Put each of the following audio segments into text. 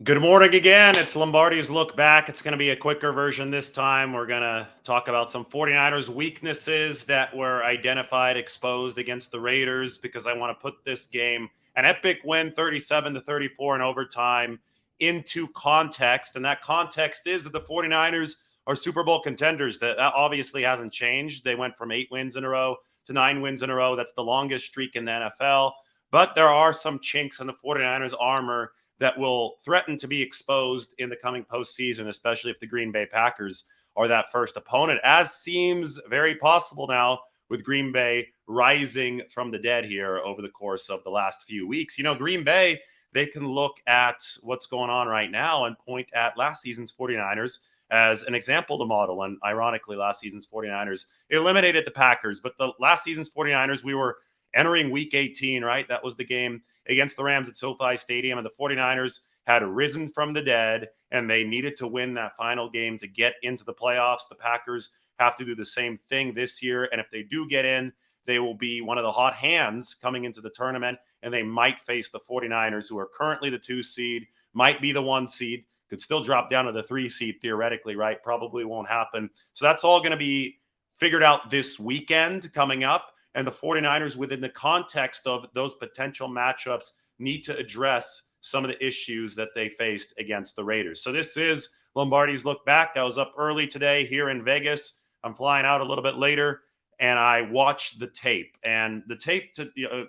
Good morning again. It's Lombardi's Look Back. It's going to be a quicker version this time. We're going to talk about some 49ers weaknesses that were identified, exposed against the Raiders because I want to put this game, an epic win 37-34 in overtime, into context. And that context is that the 49ers are Super Bowl contenders. That obviously hasn't changed. They went from 8 wins in a row to 9 wins in a row. That's the longest streak in the NFL. But there are some chinks in the 49ers armor that will threaten to be exposed in the coming postseason, especially if the Green Bay Packers are that first opponent, as seems very possible now with Green Bay rising from the dead here over the course of the last few weeks. Green Bay, they can look at what's going on right now and point at last season's 49ers as an example to model. And ironically, last season's 49ers eliminated the Packers, but the last season's 49ers, we were entering week 18, right? That was the game against the Rams at SoFi Stadium, and the 49ers had risen from the dead, and they needed to win that final game to get into the playoffs. The Packers have to do the same thing this year, and if they do get in, they will be one of the hot hands coming into the tournament, and they might face the 49ers, who are currently the 2 seed, might be the 1 seed, could still drop down to the 3 seed theoretically, right? Probably won't happen. So that's all going to be figured out this weekend coming up. And the 49ers, within the context of those potential matchups, need to address some of the issues that they faced against the Raiders. So this is Lombardi's Look Back. I was up early today here in Vegas. I'm flying out a little bit later, and I watched the tape. And the tape,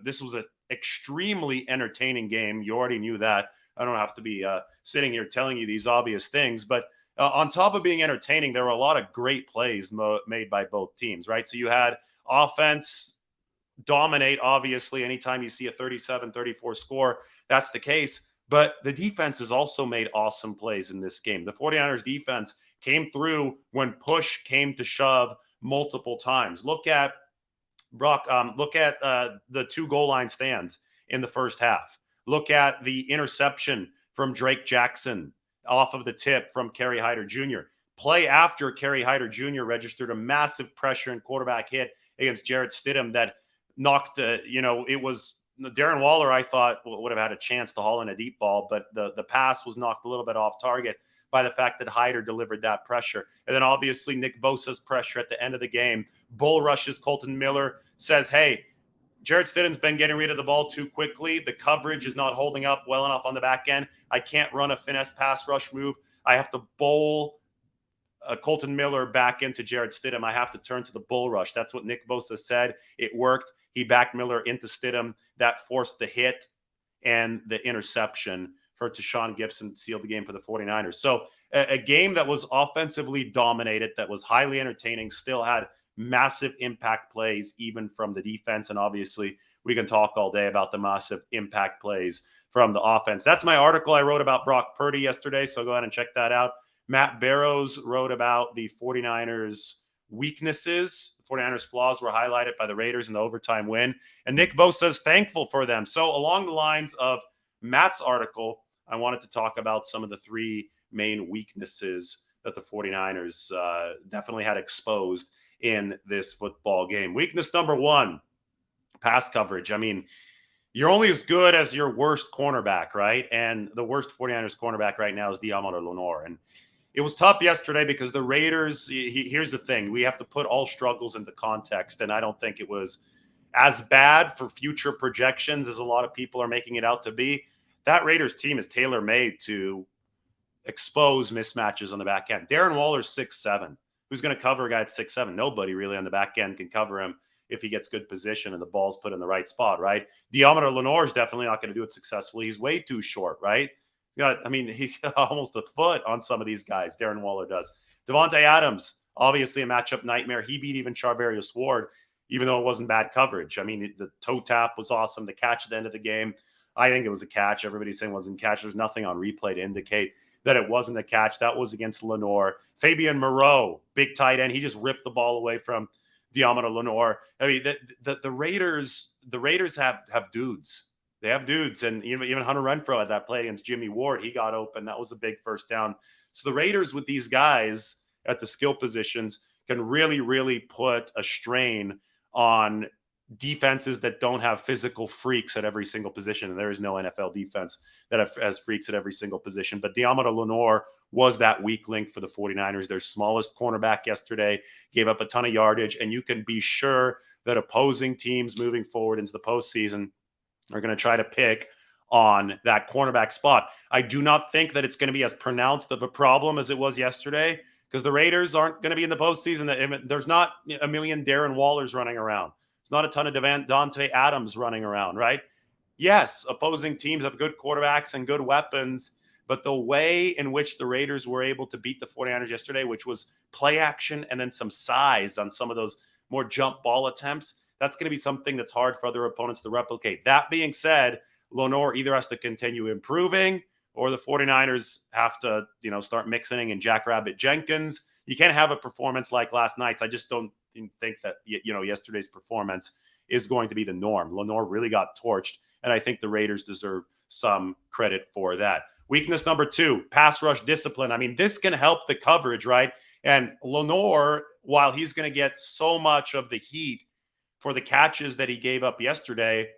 this was an extremely entertaining game. You already knew that. I don't have to be sitting here telling you these obvious things. But on top of being entertaining, there were a lot of great plays made by both teams, right? So you had offense dominate, obviously. Anytime you see a 37-34 score, that's the case. But the defense has also made awesome plays in this game. The 49ers defense came through when push came to shove multiple times. Look at Brock. Look at the 2 goal line stands in the first half. Look at the interception from Drake Jackson off of the tip from Kerry Hyder Jr. Play after Kerry Hyder Jr. registered a massive pressure and quarterback hit against Jarrett Stidham that knocked, it was Darren Waller, I thought, would have had a chance to haul in a deep ball, but the pass was knocked a little bit off target by the fact that Hyder delivered that pressure. And then obviously Nick Bosa's pressure at the end of the game. Bull rushes Colton Miller, says, hey, Jarrett Stidham's been getting rid of the ball too quickly. The coverage is not holding up well enough on the back end. I can't run a finesse pass rush move. I have to bowl Colton Miller back into Jarrett Stidham. I have to turn to the bull rush. That's what Nick Bosa said. It worked. He backed Miller into Stidham. That forced the hit and the interception for Tashawn Gibson to seal the game for the 49ers. So a game that was offensively dominated, that was highly entertaining, still had massive impact plays, even from the defense. And obviously, we can talk all day about the massive impact plays from the offense. That's my article I wrote about Brock Purdy yesterday. So go ahead and check that out. Matt Barrows wrote about the 49ers weaknesses. The 49ers flaws were highlighted by the Raiders in the overtime win. And Nick Bosa is thankful for them. So along the lines of Matt's article, I wanted to talk about some of the 3 main weaknesses that the 49ers definitely had exposed in this football game. Weakness number 1, pass coverage. I mean, you're only as good as your worst cornerback, right? And the worst 49ers cornerback right now is Diamante Lenoir. And it was tough yesterday because the Raiders, here's the thing. We have to put all struggles into context. And I don't think it was as bad for future projections as a lot of people are making it out to be. That Raiders team is tailor-made to expose mismatches on the back end. Darren Waller's 6'7". Who's going to cover a guy at 6'7"? Nobody really on the back end can cover him if he gets good position and the ball's put in the right spot, right? Diamante Lenoir is definitely not going to do it successfully. He's way too short, right? He got almost a foot on some of these guys. Darren Waller does. Devontae Adams, obviously a matchup nightmare. He beat even Charvarius Ward, even though it wasn't bad coverage. I mean, the toe tap was awesome. The catch at the end of the game, I think it was a catch. Everybody's saying it wasn't a catch. There's nothing on replay to indicate that it wasn't a catch. That was against Lenoir. Fabian Moreau, big tight end. He just ripped the ball away from Diamante Lenoir. I mean, the Raiders have dudes. They have dudes. And even Hunter Renfrow had that play against Jimmy Ward. He got open. That was a big first down. So the Raiders with these guys at the skill positions can really, really put a strain on defenses that don't have physical freaks at every single position. And there is no NFL defense that has freaks at every single position. But Diamante Lenoir was that weak link for the 49ers. Their smallest cornerback yesterday gave up a ton of yardage. And you can be sure that opposing teams moving forward into the postseason are going to try to pick on that cornerback spot. I do not think that it's going to be as pronounced of a problem as it was yesterday, because the Raiders aren't going to be in the postseason. There's not a million Darren Wallers running around. There's not a ton of Davante Adams running around, right? Yes, opposing teams have good quarterbacks and good weapons, but the way in which the Raiders were able to beat the 49ers yesterday, which was play action and then some size on some of those more jump ball attempts, that's going to be something that's hard for other opponents to replicate. That being said, Lenoir either has to continue improving or the 49ers have to, start mixing in Jackrabbit Jenkins. You can't have a performance like last night's. I just don't think that, yesterday's performance is going to be the norm. Lenoir really got torched, and I think the Raiders deserve some credit for that. Weakness number 2, pass rush discipline. I mean, this can help the coverage, right? And Lenoir, while he's going to get so much of the heat for the catches that he gave up yesterday,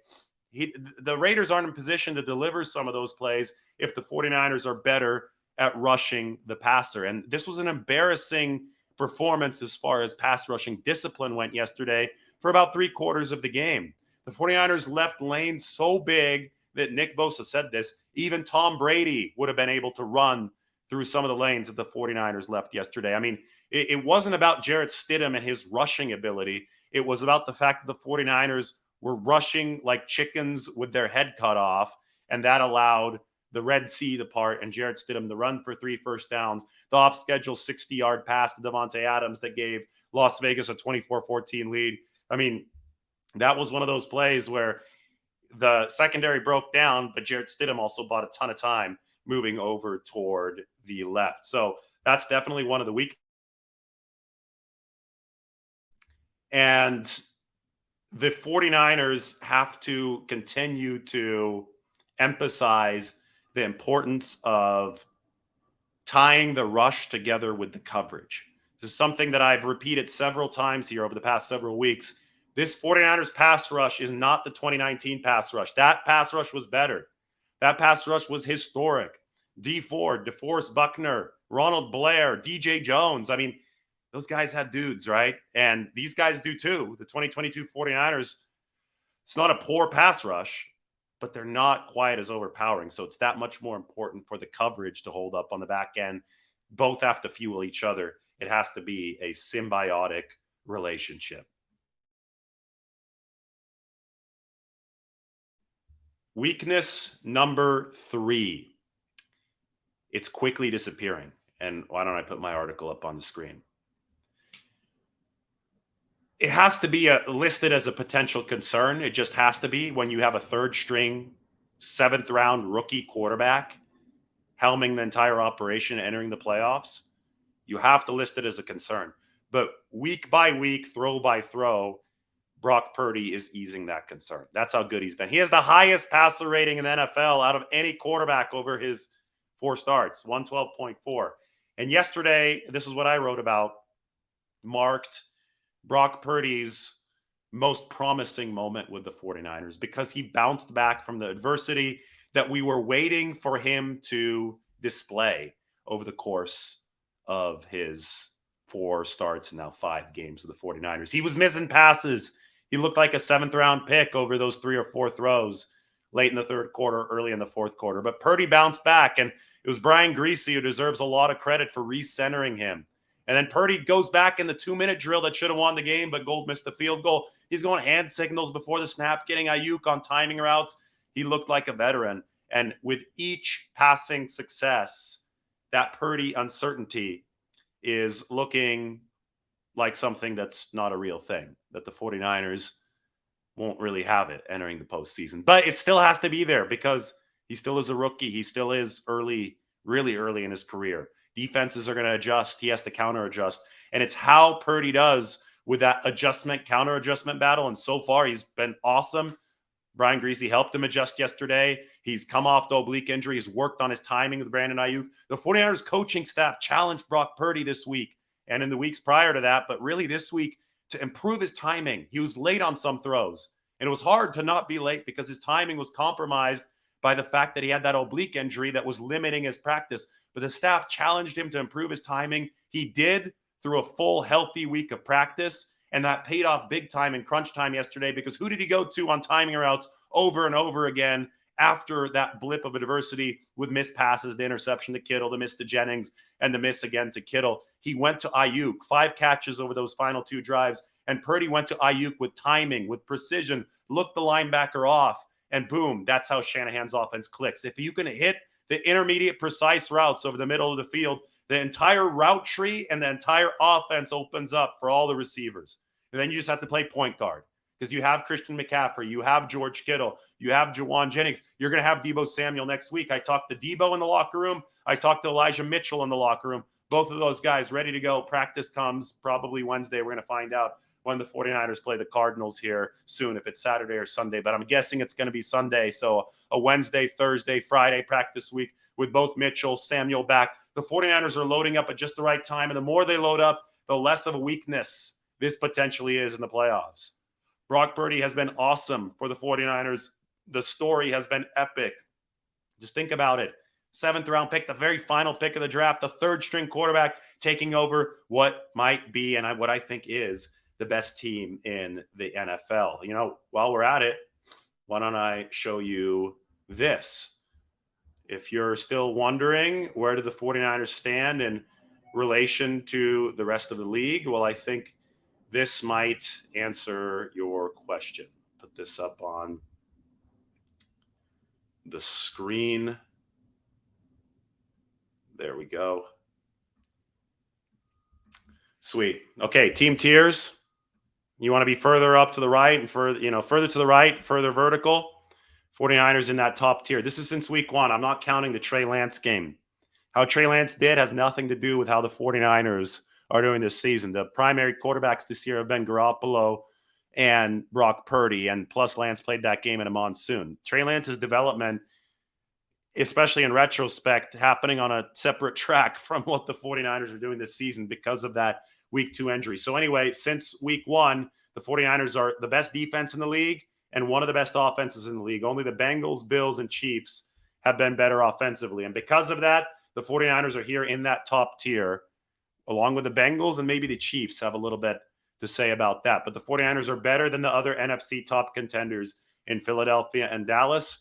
the Raiders aren't in position to deliver some of those plays if the 49ers are better at rushing the passer. And this was an embarrassing performance as far as pass rushing discipline went yesterday for about 3/4 of the game. The 49ers left lanes so big that Nick Bosa said this, even Tom Brady would have been able to run through some of the lanes that the 49ers left yesterday. I mean, it wasn't about Jarrett Stidham and his rushing ability. It was about the fact that the 49ers were rushing like chickens with their head cut off, and that allowed the Red Sea to part and Jarrett Stidham to run for 3 first downs. The off-schedule 60-yard pass to Davante Adams that gave Las Vegas a 24-14 lead. I mean, that was one of those plays where the secondary broke down, but Jarrett Stidham also bought a ton of time moving over toward the left. So that's definitely one of the weak. And the 49ers have to continue to emphasize the importance of tying the rush together with the coverage. This is something that I've repeated several times here over the past several weeks. This 49ers pass rush is not the 2019 pass rush. That pass rush was better. That pass rush was historic. Dee Ford, DeForest Buckner, Ronald Blair, DJ Jones. I mean, those guys had dudes, right? And these guys do too. The 2022 49ers, it's not a poor pass rush, but they're not quite as overpowering. So it's that much more important for the coverage to hold up on the back end. Both have to fuel each other. It has to be a symbiotic relationship. Weakness number 3. It's quickly disappearing. And why don't I put my article up on the screen? It has to be listed as a potential concern. It just has to be when you have a 3rd-string, 7th-round rookie quarterback helming the entire operation, entering the playoffs. You have to list it as a concern. But week by week, throw by throw, Brock Purdy is easing that concern. That's how good he's been. He has the highest passer rating in the NFL out of any quarterback over his 4 starts, 112.4. And yesterday, this is what I wrote about, marked Brock Purdy's most promising moment with the 49ers because he bounced back from the adversity that we were waiting for him to display over the course of his 4 starts and now 5 games with the 49ers. He was missing passes. He looked like a 7th-round pick over those 3 or 4 throws late in the 3rd quarter, early in the 4th quarter. But Purdy bounced back, and it was Brian Griese who deserves a lot of credit for recentering him. And then Purdy goes back in the 2-minute drill that should have won the game, but Gold missed the field goal. He's going hand signals before the snap, getting Ayuk on timing routes. He looked like a veteran. And with each passing success, that Purdy uncertainty is looking like something that's not a real thing, that the 49ers won't really have it entering the postseason. But it still has to be there because he still is a rookie. He still is early, really early in his career. Defenses are going to adjust. He has to counter adjust. And it's how Purdy does with that adjustment, counter adjustment battle. And so far, he's been awesome. Brian Griese helped him adjust yesterday. He's come off the oblique injury. He's worked on his timing with Brandon Ayuk. The 49ers coaching staff challenged Brock Purdy this week and in the weeks prior to that. But really this week, to improve his timing. He was late on some throws, and it was hard to not be late because his timing was compromised by the fact that he had that oblique injury that was limiting his practice. But the staff challenged him to improve his timing. He did through a full, healthy week of practice, and that paid off big time in crunch time yesterday, because who did he go to on timing routes over and over again after that blip of adversity with missed passes, the interception to Kittle, the miss to Jennings, and the miss again to Kittle? He went to Ayuk, 5 catches over those final 2 drives, and Purdy went to Ayuk with timing, with precision, looked the linebacker off, and boom, that's how Shanahan's offense clicks. If you can hit the intermediate precise routes over the middle of the field, the entire route tree and the entire offense opens up for all the receivers. And then you just have to play point guard, because you have Christian McCaffrey, you have George Kittle, you have Jawan Jennings. You're going to have Deebo Samuel next week. I talked to Deebo in the locker room. I talked to Elijah Mitchell in the locker room. Both of those guys ready to go. Practice comes probably Wednesday. We're going to find out when the 49ers play the Cardinals here soon, if it's Saturday or Sunday. But I'm guessing it's going to be Sunday. So a Wednesday, Thursday, Friday practice week with both Mitchell, Samuel back. The 49ers are loading up at just the right time. And the more they load up, the less of a weakness this potentially is in the playoffs. Brock Purdy has been awesome for the 49ers. The story has been epic. Just think about it. 7th round pick, the very final pick of the draft, the 3rd string quarterback taking over what might be and what I think is the best team in the NFL. You know, while we're at it, why don't I show you this? If you're still wondering, where do the 49ers stand in relation to the rest of the league? Well, I think this might answer your question. Put this up on the screen. There we go. Sweet. Okay, team tiers. You want to be further up to the right and further to the right, further vertical. 49ers in that top tier. This is since week 1. I'm not counting the Trey Lance game. How Trey Lance did has nothing to do with how the 49ers are doing this season. The primary quarterbacks this year have been Garoppolo and Brock Purdy, and plus Lance played that game in a monsoon. Trey Lance's development, especially in retrospect, happening on a separate track from what the 49ers are doing this season because of that week 2 injury. So anyway, since week 1, the 49ers are the best defense in the league and one of the best offenses in the league. Only the Bengals, Bills, and Chiefs have been better offensively. And because of that, the 49ers are here in that top tier, along with the Bengals, and maybe the Chiefs have a little bit to say about that. But the 49ers are better than the other NFC top contenders in Philadelphia and Dallas.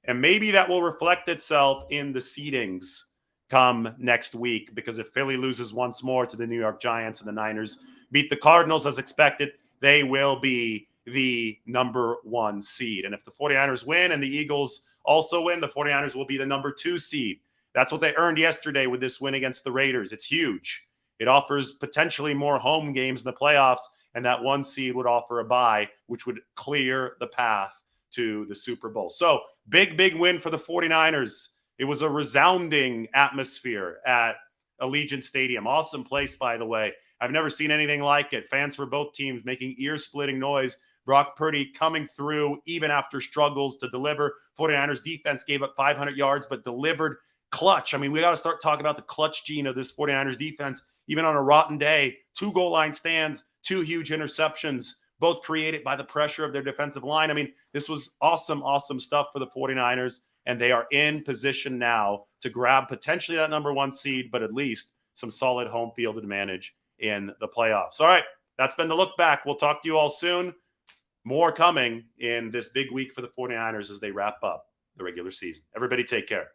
And maybe that will reflect itself in the seedings come next week, because if Philly loses once more to the New York Giants and the Niners beat the Cardinals as expected, they will be the number 1 seed. And if the 49ers win and the Eagles also win, the 49ers will be the number 2 seed. That's what they earned yesterday with this win against the Raiders. It's huge. It offers potentially more home games in the playoffs, and that 1 seed would offer a bye, which would clear the path to the Super Bowl. So big win for the 49ers. It was a resounding atmosphere at Allegiant Stadium. Awesome place, by the way. I've never seen anything like it. Fans for both teams making ear-splitting noise. Brock Purdy coming through even after struggles to deliver. 49ers defense gave up 500 yards, but delivered clutch. I mean, we got to start talking about the clutch gene of this 49ers defense. Even on a rotten day, 2 goal line stands, 2 huge interceptions, both created by the pressure of their defensive line. I mean, this was awesome stuff for the 49ers, and they are in position now to grab potentially that number 1 seed, but at least some solid home field advantage in the playoffs. All right, that's been the Look Back. We'll talk to you all soon. More coming in this big week for the 49ers as they wrap up the regular season. Everybody take care.